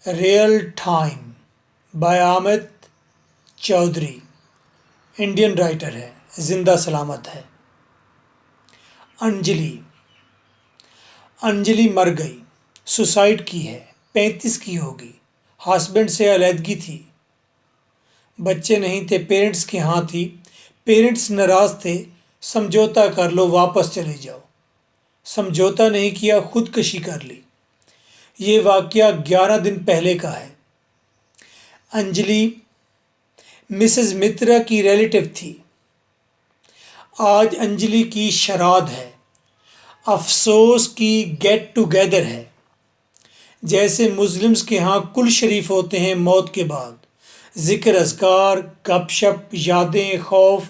Real time by Amit Chaudhary, Indian writer है, जिंदा सलामत है। अंजलि अंजलि मर गई, सुसाइड की है, 35 की होगी, हस्बैंड से अलहदगी थी, बच्चे नहीं थे, पेरेंट्स के यहाँ थी, पेरेंट्स नाराज थे, समझौता कर लो वापस चले जाओ, समझौता नहीं किया, खुदकशी कर ली। ये वाकया 11 दिन पहले का है। अंजलि मिसेस मित्रा की रिलेटिव थी। आज अंजलि की शराध है, अफसोस की गेट टुगेदर है। जैसे मुस्लिम्स के यहाँ कुल शरीफ होते हैं मौत के बाद, जिक्र अज़कार, गपशप, यादें, खौफ,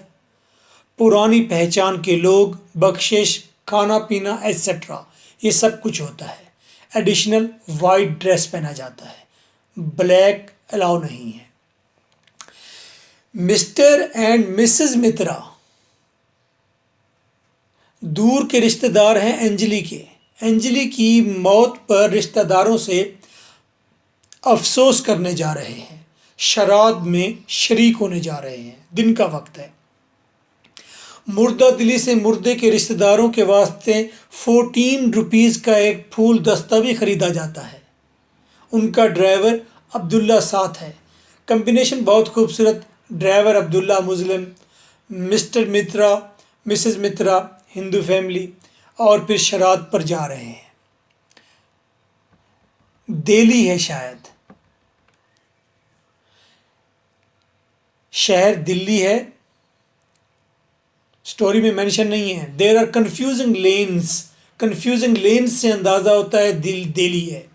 पुरानी पहचान के लोग, बख्शिश, खाना पीना एट्सेट्रा, ये सब कुछ होता है। एडिशनल वाइट ड्रेस पहना जाता है, ब्लैक अलाउ नहीं है। मिस्टर एंड मिसेस मित्रा दूर के रिश्तेदार हैं अंजलि के। अंजलि की मौत पर रिश्तेदारों से अफसोस करने जा रहे हैं, शराद में शरीक होने जा रहे हैं। दिन का वक्त है। मुर्दा दिली से मुर्दे के रिश्तेदारों के वास्ते 14 रुपीज़ का एक फूल दस्ता भी खरीदा जाता है। उनका ड्राइवर अब्दुल्ला साथ है। कम्बिनेशन बहुत खूबसूरत, ड्राइवर अब्दुल्ला मुस्लिम, मिस्टर मित्रा मिसेस मित्रा हिंदू फैमिली, और फिर शराद पर जा रहे हैं। दिल्ली है, शायद शहर दिल्ली है, स्टोरी में मेंशन नहीं है। देयर आर कंफ्यूजिंग लेन्स से अंदाज़ा होता है दिल्ली है।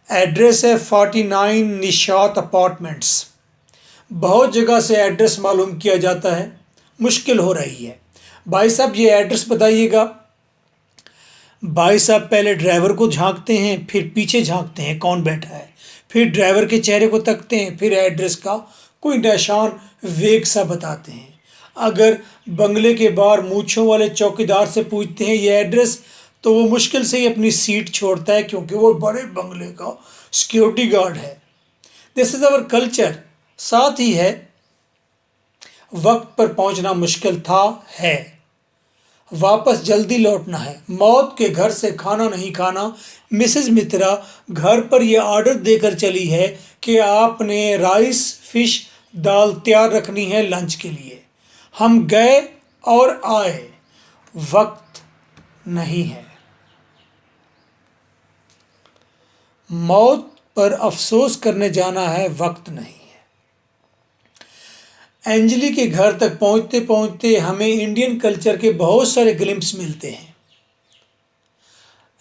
एड्रेस है 49 निशात अपार्टमेंट्स। बहुत जगह से एड्रेस मालूम किया जाता है, मुश्किल हो रही है। भाई साहब ये एड्रेस बताइएगा। भाई साहब पहले ड्राइवर को झांकते हैं, फिर पीछे झांकते हैं कौन बैठा है, फिर ड्राइवर के चेहरे को तकते हैं, फिर एड्रेस का कोई निशान वेग सा बताते हैं। अगर बंगले के बाहर मूंछों वाले चौकीदार से पूछते हैं ये एड्रेस, तो वो मुश्किल से ही अपनी सीट छोड़ता है, क्योंकि वो बड़े बंगले का सिक्योरिटी गार्ड है। This is our culture. साथ ही है, वक्त पर पहुंचना मुश्किल था, है, वापस जल्दी लौटना है, मौत के घर से खाना नहीं खाना। मिसेस मित्रा घर पर यह ऑर्डर देकर चली है कि आपने राइस, फिश, दाल तैयार रखनी है लंच के लिए। हम गए और आए, वक्त नहीं है। मौत पर अफसोस करने जाना है, वक्त नहीं है। अंजलि के घर तक पहुंचते पहुंचते हमें इंडियन कल्चर के बहुत सारे ग्लिम्प्स मिलते हैं।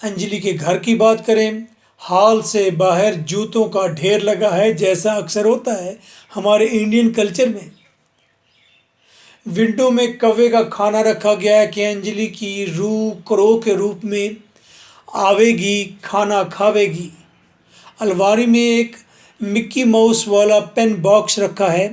अंजलि के घर की बात करें, हॉल से बाहर जूतों का ढेर लगा है, जैसा अक्सर होता है हमारे इंडियन कल्चर में। विंडो में कौवे का खाना रखा गया है कि अंजलि की रूह क्रो के रूप में आवेगी, खाना खावेगी। अलमारी में एक मिक्की माउस वाला पेन बॉक्स रखा है।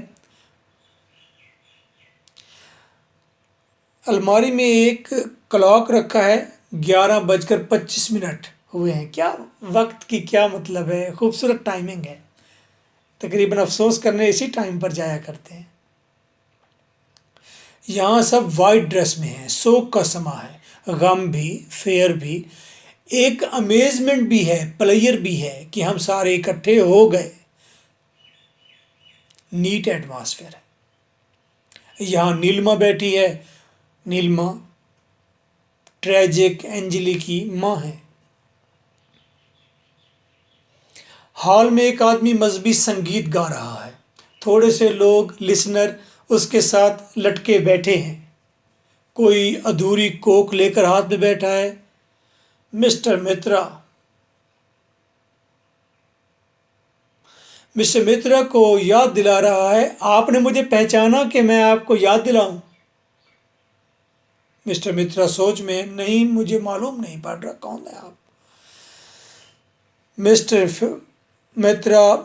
अलमारी में एक क्लॉक रखा है, 11:25 हुए हैं। क्या वक्त की क्या मतलब है, खूबसूरत टाइमिंग है। तकरीबन अफसोस करने इसी टाइम पर जाया करते हैं। यहाँ सब वाइट ड्रेस में है, शोक का समा है, गम भी, फेयर भी, एक अमेजमेंट भी है, प्लेयर भी है कि हम सारे इकट्ठे हो गए। नीट एटमॉस्फेयर है। यहाँ नीलमा बैठी है। नीलमा ट्रेजिक अंजलि की माँ है। हॉल में एक आदमी मजहबी संगीत गा रहा है। थोड़े से लोग लिसनर उसके साथ लटके बैठे हैं। कोई अधूरी कोक लेकर हाथ में बैठा है। मिस्टर मित्रा को याद दिला रहा है, आपने मुझे पहचाना कि मैं आपको याद दिलाऊं। मिस्टर मित्रा सोच में, नहीं मुझे मालूम नहीं पड़ रहा कौन है आप। मिस्टर मित्रा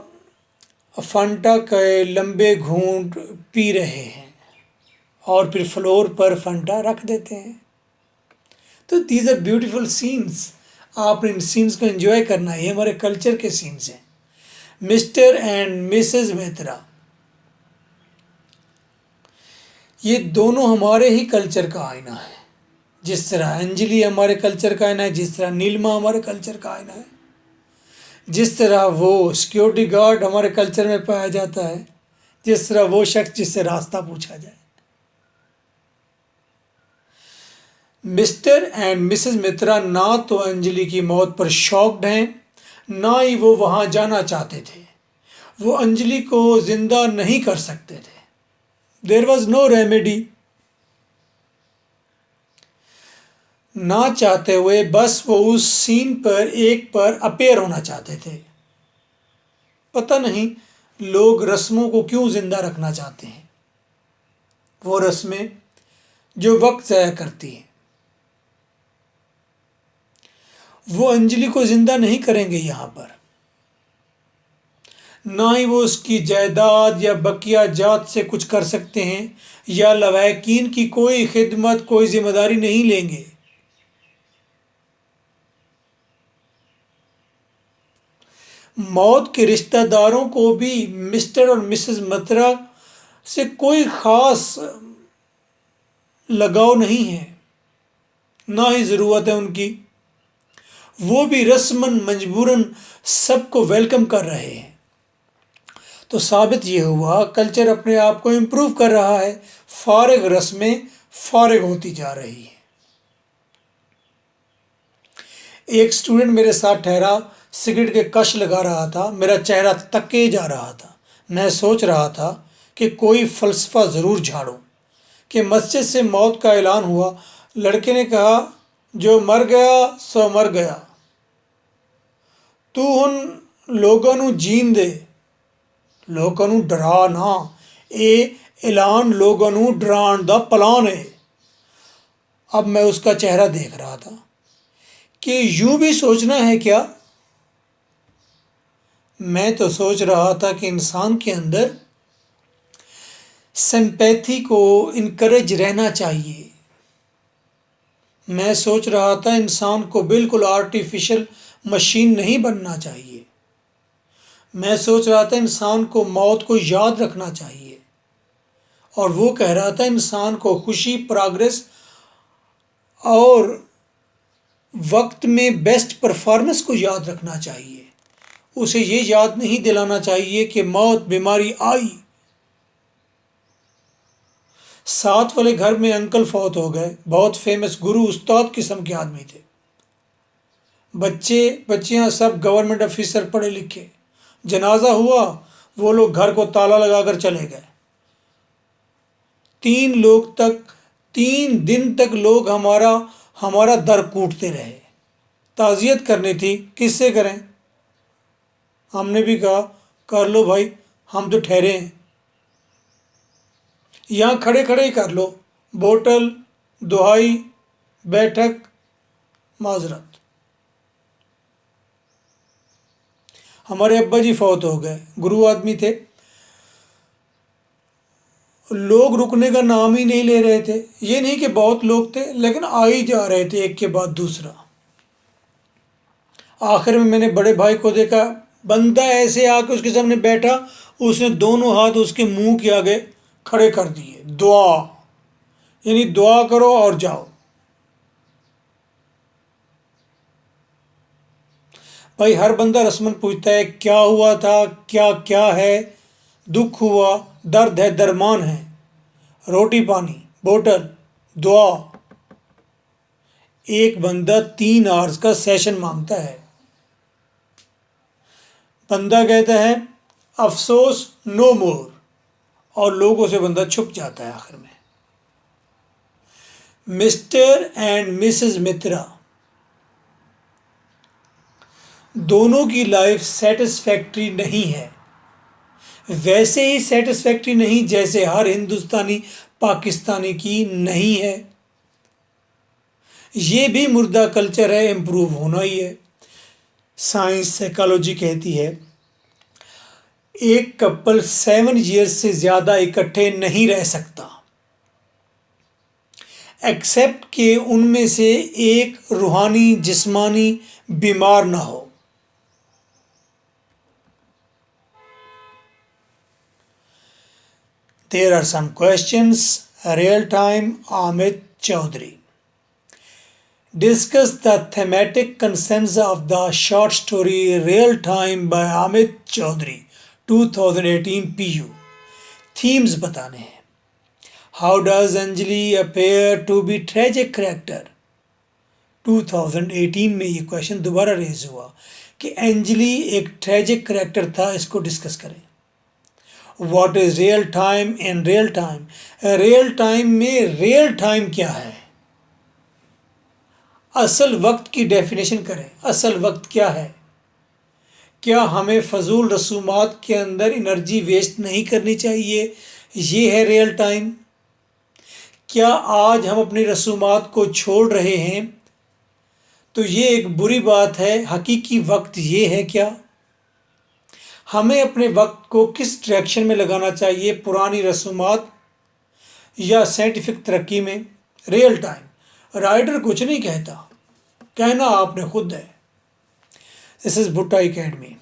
फंटा के लंबे घूंट पी रहे हैं और फिर फ्लोर पर फंटा रख देते हैं। तो दीज आर ब्यूटीफुल सीन्स। आपने इन सीन्स को एंजॉय करना है, ये हमारे कल्चर के सीन्स हैं। मिस्टर एंड मिसेस मित्रा, ये दोनों हमारे ही कल्चर का आईना है। जिस तरह अंजलि हमारे कल्चर का आईना है, जिस तरह नीलिमा हमारे कल्चर का आईना है, जिस तरह वो सिक्योरिटी गार्ड हमारे कल्चर में पाया जाता है, जिस तरह वो शख्स जिससे रास्ता पूछा जाए। मिस्टर एंड मिसेस मित्रा ना तो अंजलि की मौत पर शॉक्ड हैं, ना ही वो वहां जाना चाहते थे। वो अंजलि को जिंदा नहीं कर सकते थे। There was no remedy. ना चाहते हुए बस वो उस सीन पर एक पर अपेयर होना चाहते थे। पता नहीं लोग रस्मों को क्यों जिंदा रखना चाहते हैं, वो रस्में जो वक्त ज़ाया करती हैं। वो अंजलि को जिंदा नहीं करेंगे यहाँ पर। ना ही वो उसकी जायदाद या बकिया जात से कुछ कर सकते हैं, या लवाहकीन की कोई खिदमत, कोई जिम्मेदारी नहीं लेंगे। मौत के रिश्तेदारों को भी मिस्टर और मिसेस मित्रा से कोई ख़ास लगाव नहीं है, ना ही ज़रूरत है उनकी। वो भी रस्मन मजबूरन सबको वेलकम कर रहे हैं। तो साबित ये हुआ कल्चर अपने आप को इम्प्रूव कर रहा है, फारिग रस्में फारिग होती जा रही हैं। एक स्टूडेंट मेरे साथ ठहरा, सिगरेट के कश लगा रहा था, मेरा चेहरा तके जा रहा था। मैं सोच रहा था कि कोई फ़लसफ़ा ज़रूर झाड़ूं कि मस्जिद से मौत का ऐलान हुआ। लड़के ने कहा, जो मर गया सो मर गया, तू उन लोगों ਨੂੰ जीन दे, लोगों ਨੂੰ डरा ना। ਇਹ ऐलान लोगों ਨੂੰ डराने ਦਾ प्लान है। अब मैं उसका चेहरा देख रहा था कि यूं भी सोचना है क्या। मैं तो सोच रहा था कि इंसान के अंदर सिंपैथी को इनकरेज रहना चाहिए। मैं सोच रहा था इंसान को बिल्कुल आर्टिफिशियल मशीन नहीं बनना चाहिए। मैं सोच रहा था इंसान को मौत को याद रखना चाहिए, और वो कह रहा था इंसान को खुशी, प्रोग्रेस और वक्त में बेस्ट परफॉर्मेंस को याद रखना चाहिए। उसे ये याद नहीं दिलाना चाहिए कि मौत बीमारी आई। साथ वाले घर में अंकल फौत हो गए, बहुत फेमस गुरु उस्ताद किस्म के आदमी थे। बच्चे बच्चियां सब गवर्नमेंट ऑफिसर पढ़े लिखे। जनाजा हुआ, वो लोग घर को ताला लगाकर चले गए। 3 दिन तक लोग हमारा दर कूटते रहे। ताज़ियत करनी थी, किससे करें। हमने भी कहा, कर लो भाई, हम तो ठहरे हैं। यहाँ खड़े खड़े ही कर लो, बोतल, दुहाई, बैठक, माजरत। हमारे अब्बा जी फौत हो गए, गुरु आदमी थे। लोग रुकने का नाम ही नहीं ले रहे थे। ये नहीं कि बहुत लोग थे, लेकिन आ ही जा रहे थे एक के बाद दूसरा। आखिर में मैंने बड़े भाई को देखा, बंदा ऐसे आके उसके सामने बैठा, उसने दोनों हाथ उसके मुंह के आगे खड़े कर दिए। दुआ, यानी दुआ करो और जाओ। भाई हर बंदा रस्मन पूछता है क्या हुआ था, क्या क्या है, दुख हुआ, दर्द है, दरमान है, रोटी पानी, बोतल, दुआ। एक बंदा 3 आवर्स का सेशन मांगता है। बंदा कहता है अफसोस नो मोर, और लोगों से बंदा छुप जाता है। आखिर में मिस्टर एंड मिसेस मित्रा दोनों की लाइफ सेटिस्फैक्ट्री नहीं है। वैसे ही सेटिस्फैक्ट्री नहीं जैसे हर हिंदुस्तानी पाकिस्तानी की नहीं है। ये भी मुर्दा कल्चर है, इम्प्रूव होना ही है। साइंस साइकोलॉजी कहती है एक कपल 7 ईयर्स से ज़्यादा इकट्ठे नहीं रह सकता, एक्सेप्ट कि उनमें से एक रूहानी जिस्मानी बीमार ना हो। There are some questions. Real time, Amit Chaudhary. Discuss the thematic concerns of the short story Real Time by Amit Chaudhary, 2018 PU. Themes बताने हैं. How does Anjali appear to be tragic character? 2018 में ये question दोबारा raise हुआ कि अंजलि एक tragic character था, इसको डिस्कस करें. What is real time in real time? Real time में रियल टाइम क्या है? असल वक्त की डेफिनेशन करें. असल वक्त क्या है? क्या हमें फजूल रसूमात के अंदर एनर्जी वेस्ट नहीं करनी चाहिए? ये है रियल टाइम. क्या आज हम अपनी रसूमात को छोड़ रहे हैं तो ये एक बुरी बात है? हकीकी वक्त ये है क्या? हमें अपने वक्त को किस डायरेक्शन में लगाना चाहिए? पुरानी रसूमात या साइंटिफिक तरक्की में? Real time. राइटर कुछ नहीं कहता, कहना आपने खुद है. दिस इज भुट्टा एकेडमी.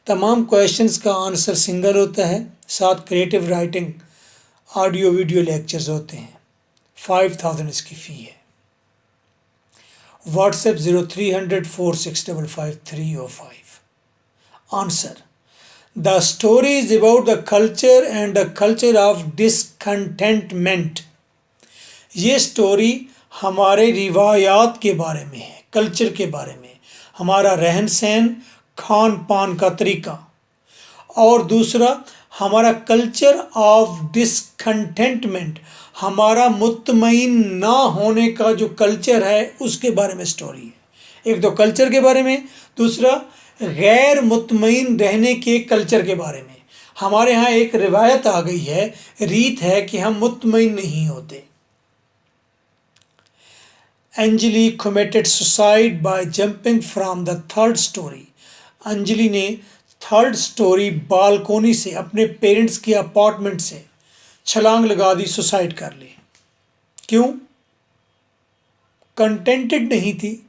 तमाम क्वेश्चंस का आंसर सिंगल होता है, साथ creative writing audio video lectures होते हैं. 5000 इसकी फ़ी है. WhatsApp 03004655 Answer. The story is about the culture and the culture of discontentment. ये स्टोरी हमारे रिवायात के बारे में है, कल्चर के बारे में, हमारा रहन सहन, खान पान का तरीका. और दूसरा हमारा कल्चर ऑफ डिसकंटेंटमेंट, हमारा मुतमईन ना होने का जो कल्चर है उसके बारे में स्टोरी है. एक तो कल्चर के बारे में, दूसरा गैर मुतमईन रहने के कल्चर के बारे में. हमारे यहाँ एक रिवायत आ गई है, रीत है कि हम मुतमईन नहीं होते. Anjali committed suicide by jumping from the third story. Anjali ने थर्ड स्टोरी बालकोनी से, अपने पेरेंट्स के अपार्टमेंट से छलांग लगा दी, सुसाइड कर ली. क्यों? कंटेंटेड नहीं थी,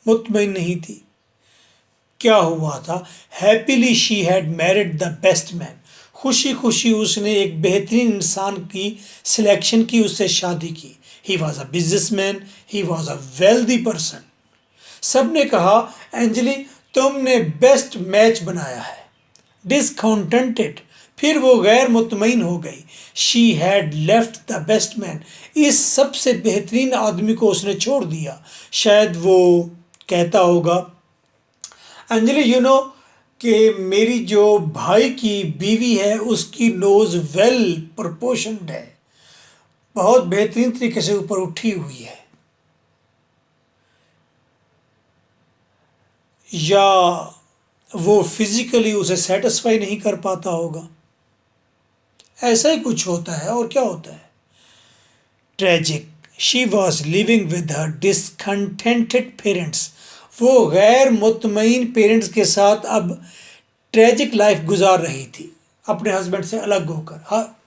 मुतमईन नहीं थी. क्या हुआ था? Happily she had married the best man. खुशी खुशी उसने एक बेहतरीन इंसान की सिलेक्शन की, उससे शादी की. He was a businessman, he was a wealthy person. सब ने कहा अंजलि तुमने बेस्ट मैच बनाया है. डिसकंटेंटेड, फिर वो गैर मुतमईन हो गई. She had left the best man. इस सबसे बेहतरीन आदमी को उसने छोड़ दिया. शायद वो कहता होगा अंजलि यू नो कि मेरी जो भाई की बीवी है उसकी नोज़ वेल प्रोपोर्शनड है, बहुत बेहतरीन तरीके से ऊपर उठी हुई है. या वो फिजिकली उसे सेटिस्फाई नहीं कर पाता होगा. ऐसा ही कुछ होता है. और क्या होता है? Tragic. She was living with her discontented parents. वो गैर मुतमईन पेरेंट्स के साथ अब ट्रेजिक लाइफ गुजार रही थी, अपने हस्बैंड से अलग होकर. हाँ,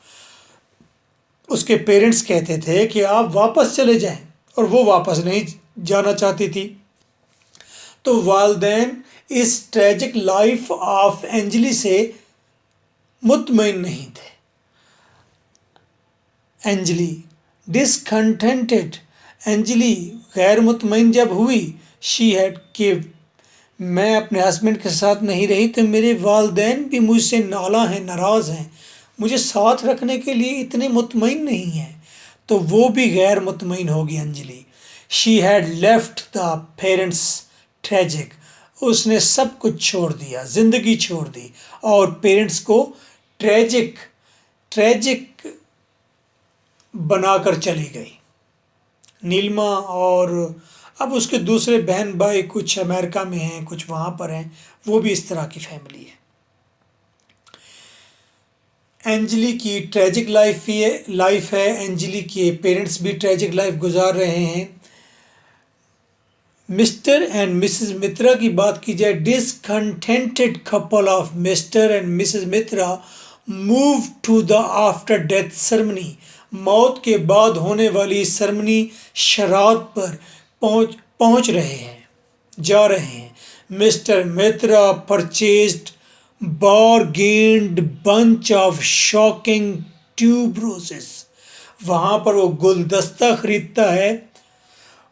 उसके पेरेंट्स कहते थे कि आप वापस चले जाएं, और वो वापस नहीं जाना चाहती थी. तो वालिदैन इस ट्रेजिक लाइफ ऑफ अंजलि से मुतमईन नहीं थे. अंजलि डिसकंटेंटेड. अंजलि गैर मुतमईन जब हुई, शी हैड कि मैं अपने हस्बैंड के साथ नहीं रही तो मेरे वालिदैन भी मुझसे नाला हैं, नाराज़ हैं, मुझे साथ रखने के लिए इतने मुतमईन नहीं हैं. तो वो भी गैर मुतमईन होगी Anjali. She had left the parents tragic. उसने सब कुछ छोड़ दिया, ज़िंदगी छोड़ दी और पेरेंट्स को ट्रेजिक बनाकर चली गई. नीलमा और अब उसके दूसरे बहन भाई कुछ अमेरिका में हैं, कुछ वहाँ पर हैं, वो भी इस तरह की फैमिली है. अंजलि की ट्रेजिक लाइफ है. अंजलि के पेरेंट्स भी ट्रेजिक लाइफ गुजार रहे हैं. मिस्टर एंड मिसेस मित्रा की बात की जाए, discontented couple of mister and missus Mitra move to the after death ceremony. मौत के बाद होने वाली सेरेमनी शराद पर पहुंच रहे हैं, जा रहे हैं. Mister Mitra purchased bargained bunch of shocking tuberoses। वहाँ पर वो गुलदस्ता खरीदता है।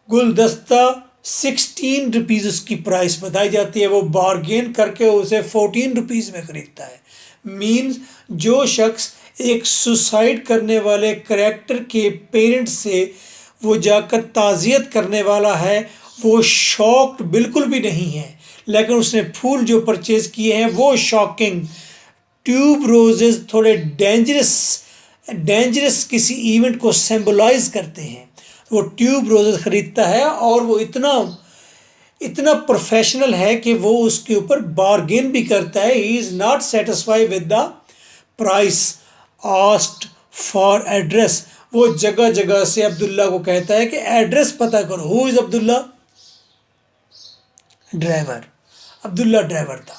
गुलदस्ता 16 रुपीज़ उसकी प्राइस बताई जाती है, वो बार्गेन करके उसे 14 रुपीज़ में खरीदता है। मीन्स जो शख्स एक सुसाइड करने वाले करैक्टर के पेरेंट्स से वो जाकर ताज़ियत करने वाला है, वो शॉक्ड बिल्कुल भी नहीं है, लेकिन उसने फूल जो परचेज किए हैं वो शॉकिंग ट्यूब रोजेस थोड़े डेंजरस किसी इवेंट को सिंबलाइज करते हैं। वो ट्यूब रोजेस खरीदता है और वो इतना प्रोफेशनल है कि वो उसके ऊपर बार्गेन भी करता है। He is not satisfied with the price asked for address. वो जगह जगह से अब्दुल्ला को कहता है कि एड्रेस पता करो। Who is Abdullah? Driver. Abdullah driver था।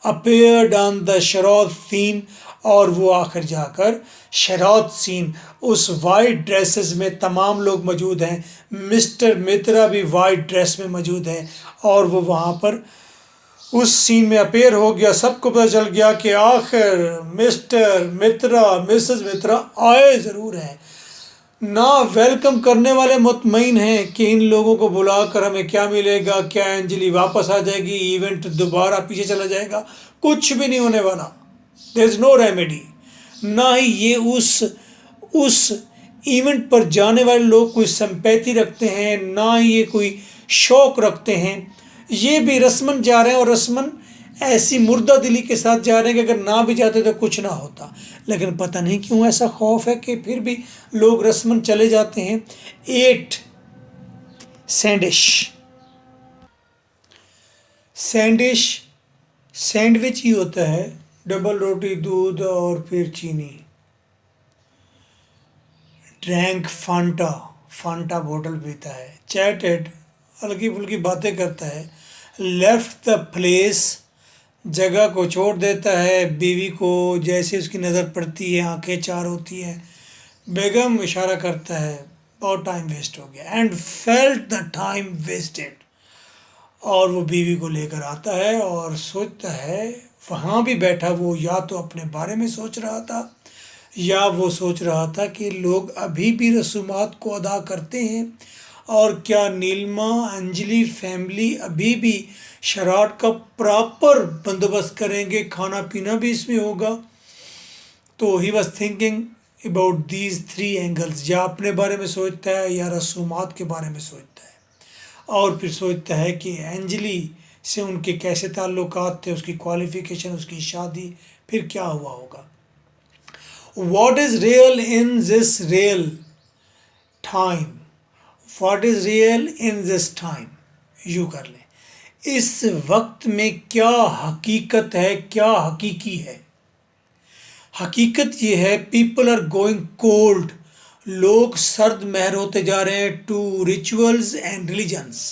अपेयर्ड ऑन द शराब सीन, और वो आखिर जाकर शराब सीन, उस वाइट ड्रेसेस में तमाम लोग मौजूद हैं। मिस्टर मित्रा भी वाइट ड्रेस में मौजूद है और वो वहाँ पर उस सीन में अपेयर हो गया। सबको पता चल गया कि आखिर मिस्टर मित्रा मिसेस मित्रा आए ज़रूर हैं। ना वेलकम करने वाले मुतमईन हैं कि इन लोगों को बुलाकर हमें क्या मिलेगा, क्या अंजलि वापस आ जाएगी, इवेंट दोबारा पीछे चला जाएगा, कुछ भी नहीं होने वाला। There is no remedy. ना ही ये उस इवेंट पर जाने वाले लोग कोई सिंपैथी रखते हैं, ना ही ये कोई शौक रखते हैं। ये भी रस्मन जा रहे हैं और रस्मन ऐसी मुर्दा दिली के साथ जा रहे हैं कि अगर ना भी जाते तो कुछ ना होता। लेकिन पता नहीं क्यों ऐसा खौफ है कि फिर भी लोग रस्मन चले जाते हैं। 8 सैंडिश। सैंडविच ही होता है, डबल रोटी, दूध और फिर चीनी। ड्रैंक फांटा बोतल पीता है। चैटेड, हल्की फुल्की बातें करता है। लेफ्ट द प्लेस, जगह को छोड़ देता है। बीवी को जैसे उसकी नज़र पड़ती है आंखें चार होती है। बेगम इशारा करता है, बहुत टाइम वेस्ट हो गया। And felt the time wasted, और वो बीवी को लेकर आता है और सोचता है, वहाँ भी बैठा वो या तो अपने बारे में सोच रहा था या वो सोच रहा था कि लोग अभी भी रसूमात को अदा करते हैं, और क्या नीलमा अंजलि फैमिली अभी भी शराब का प्रॉपर बंदोबस्त करेंगे, खाना पीना भी इसमें होगा। तो he was thinking about these 3 angles, या अपने बारे में सोचता है या रसूमात के बारे में सोचता है, और फिर सोचता है कि अंजलि से उनके कैसे ताल्लुकात थे, उसकी क्वालिफ़िकेशन, उसकी शादी, फिर क्या हुआ होगा। What is real in this real time? What is real in this time? यूँ कर लें, इस वक्त में क्या हकीकत है, क्या हकीकी है। हकीकत ये है, पीपल आर गोइंग कोल्ड, लोग सर्द महर होते जा रहे हैं, टू रिचुअल्स एंड रिलीजन्स।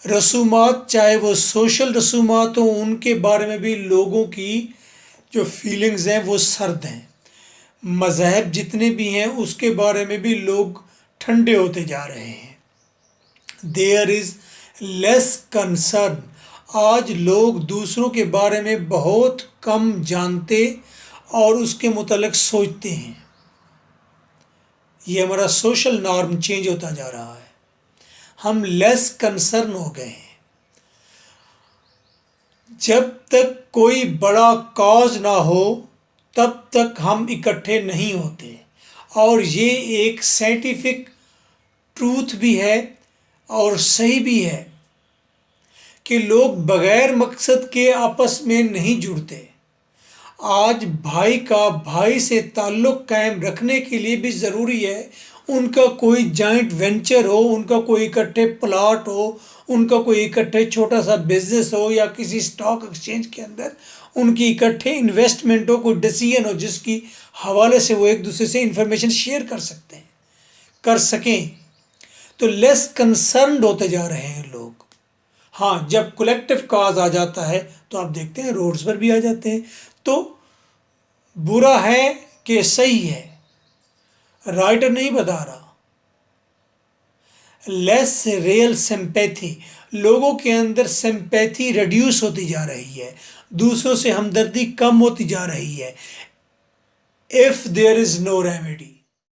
रसूमात, चाहे वो सोशल रसूमात हो, उनके बारे में भी लोगों की जो फीलिंग्स हैं वो सर्द हैं। मज़हब जितने भी हैं उसके बारे में भी लोग ठंडे होते जा रहे हैं। देयर इज़ लेस कंसर्न, आज लोग दूसरों के बारे में बहुत कम जानते और उसके मुतालिक सोचते हैं। ये हमारा सोशल नॉर्म चेंज होता जा रहा है, हम लेस कंसर्न हो गए हैं। जब तक कोई बड़ा कॉज ना हो तब तक हम इकट्ठे नहीं होते, और ये एक साइंटिफिक ट्रूथ भी है और सही भी है कि लोग बग़ैर मकसद के आपस में नहीं जुड़ते। आज भाई का भाई से ताल्लुक़ कायम रखने के लिए भी ज़रूरी है उनका कोई जॉइंट वेंचर हो, उनका कोई इकट्ठे प्लाट हो, उनका कोई इकट्ठे छोटा सा बिजनेस हो, या किसी स्टॉक एक्सचेंज के अंदर उनकी इकट्ठे इन्वेस्टमेंट हो, कोई डिसीजन हो जिसकी हवाले से वो एक दूसरे से इंफॉर्मेशन शेयर कर सकें। तो लेस कंसर्न्ड होते जा रहे हैं लोग। हाँ, जब कलेक्टिव काज आ जाता है तो आप देखते हैं रोड्स पर भी आ जाते हैं। तो बुरा है कि सही है, राइटर नहीं बता रहा। लेस रियल सिंपैथी, लोगों के अंदर सिंपैथी रिड्यूस होती जा रही है, दूसरों से हमदर्दी कम होती जा रही है। If there is no remedy,